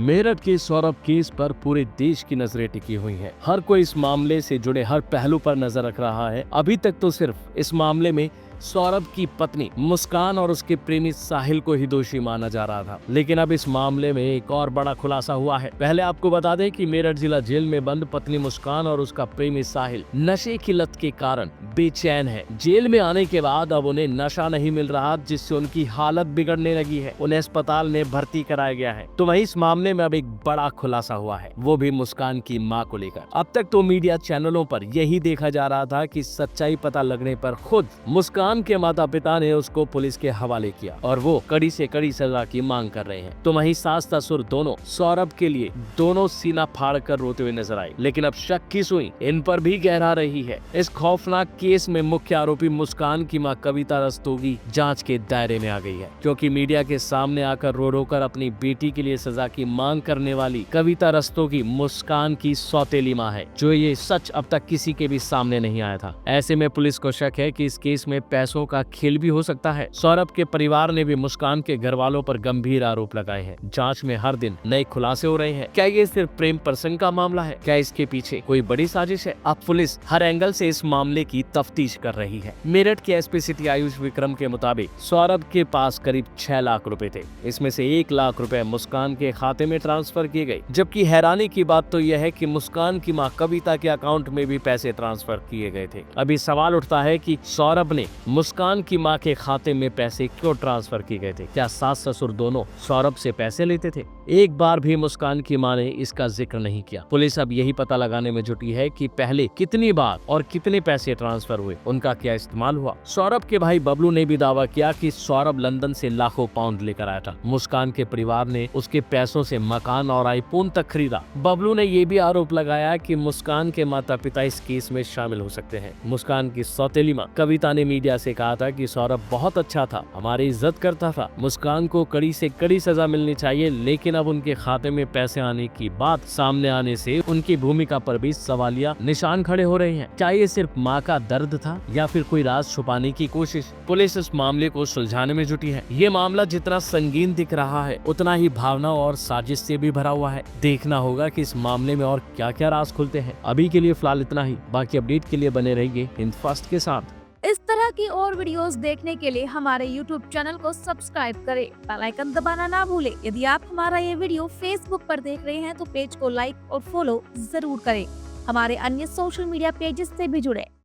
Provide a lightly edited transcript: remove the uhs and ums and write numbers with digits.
मेरठ के सौरभ केस पर पूरे देश की नजरें टिकी हुई हैं। हर कोई इस मामले से जुड़े हर पहलू पर नजर रख रहा है। अभी तक तो सिर्फ इस मामले में सौरभ की पत्नी मुस्कान और उसके प्रेमी साहिल को ही दोषी माना जा रहा था, लेकिन अब इस मामले में एक और बड़ा खुलासा हुआ है। पहले आपको बता दें कि मेरठ जिला जेल में बंद पत्नी मुस्कान और उसका प्रेमी साहिल नशे की लत के कारण बेचैन है। जेल में आने के बाद अब उन्हें नशा नहीं मिल रहा, जिससे उनकी हालत बिगड़ने लगी है। उन्हें अस्पताल में भर्ती कराया गया है। तो वहीं इस मामले में अब एक बड़ा खुलासा हुआ है, वो भी मुस्कान की मां को लेकर। अब तक तो मीडिया चैनलों पर यही देखा जा रहा था कि सच्चाई पता लगने पर खुद मुस्कान के माता पिता ने उसको पुलिस के हवाले किया और वो कड़ी से कड़ी सजा की मांग कर रहे हैं। तो वहीं सास ससुर दोनों सौरभ के लिए दोनों सीना फाड़ कर रोते हुए नजर आए, लेकिन अब शक की सुई इन पर भी गहरा रही है। इस खौफनाक केस में मुख्य आरोपी मुस्कान की मां कविता रस्तोगी जांच के दायरे में आ गई है, क्योंकि मीडिया के सामने आकर रो रो कर अपनी बेटी के लिए सजा की मांग करने वाली कविता रस्तोगी मुस्कान की सौतेली मां है, जो ये सच अब तक किसी के भी सामने नहीं आया था। ऐसे में पुलिस को शक है कि इस केस में पैसों का खेल भी हो सकता है। सौरभ के परिवार ने भी मुस्कान के घर वालों पर गंभीर आरोप लगाए हैं। जांच में हर दिन नए खुलासे हो रहे हैं। क्या ये सिर्फ प्रेम प्रसंग का मामला है? क्या इसके पीछे कोई बड़ी साजिश है? अब पुलिस हर एंगल से इस मामले की तफ्तीश कर रही है। मेरठ के एसपी सिटी आयुष विक्रम के मुताबिक सौरभ के पास करीब 6 लाख रुपए थे। इसमें से 1 लाख रुपए मुस्कान के खाते में ट्रांसफर किए गए, जबकि हैरानी की बात तो यह है कि मुस्कान की मां कविता के अकाउंट में भी पैसे ट्रांसफर किए गए थे। अभी सवाल उठता है कि सौरभ ने मुस्कान की मां के खाते में पैसे क्यों ट्रांसफर किए गए थे? क्या सास ससुर दोनों सौरभ से पैसे लेते थे? एक बार भी मुस्कान की मां ने इसका जिक्र नहीं किया। पुलिस अब यही पता लगाने में जुटी है कि पहले कितनी बार और कितने पैसे ट्रांसफर हुए, उनका क्या इस्तेमाल हुआ। सौरभ के भाई बबलू ने भी दावा किया कि सौरभ लंदन से लाखों पाउंड लेकर आया था। मुस्कान के परिवार ने उसके पैसों से मकान और आईफोन तक खरीदा। बबलू ने ये भी आरोप लगाया कि मुस्कान के माता पिता इस केस में शामिल हो सकते हैं। मुस्कान की सौतेली मां कविता ने मीडिया से कहा था कि सौरभ बहुत अच्छा था, हमारी इज्जत करता था, मुस्कान को कड़ी से कड़ी सजा मिलनी चाहिए, लेकिन अब उनके खाते में पैसे आने की बात सामने आने से उनकी भूमिका पर भी सवालिया निशान खड़े हो रहे हैं। क्या ये सिर्फ मां का दर्द था या फिर कोई राज छुपाने की कोशिश? पुलिस इस मामले को सुलझाने में जुटी है। ये मामला जितना संगीन दिख रहा है, उतना ही भावना और साजिश से भी भरा हुआ है। देखना होगा कि इस मामले में और क्या क्या राज खुलते हैं। अभी के लिए फिलहाल इतना ही। बाकी अपडेट के लिए बने रहिए हिंद फर्स्ट के साथ। इस तरह की और वीडियोस देखने के लिए हमारे YouTube चैनल को सब्सक्राइब करें, बेल आइकन दबाना ना भूलें। यदि आप हमारा ये वीडियो Facebook पर देख रहे हैं तो पेज को लाइक और फॉलो जरूर करें। हमारे अन्य सोशल मीडिया पेजेस से भी जुड़े।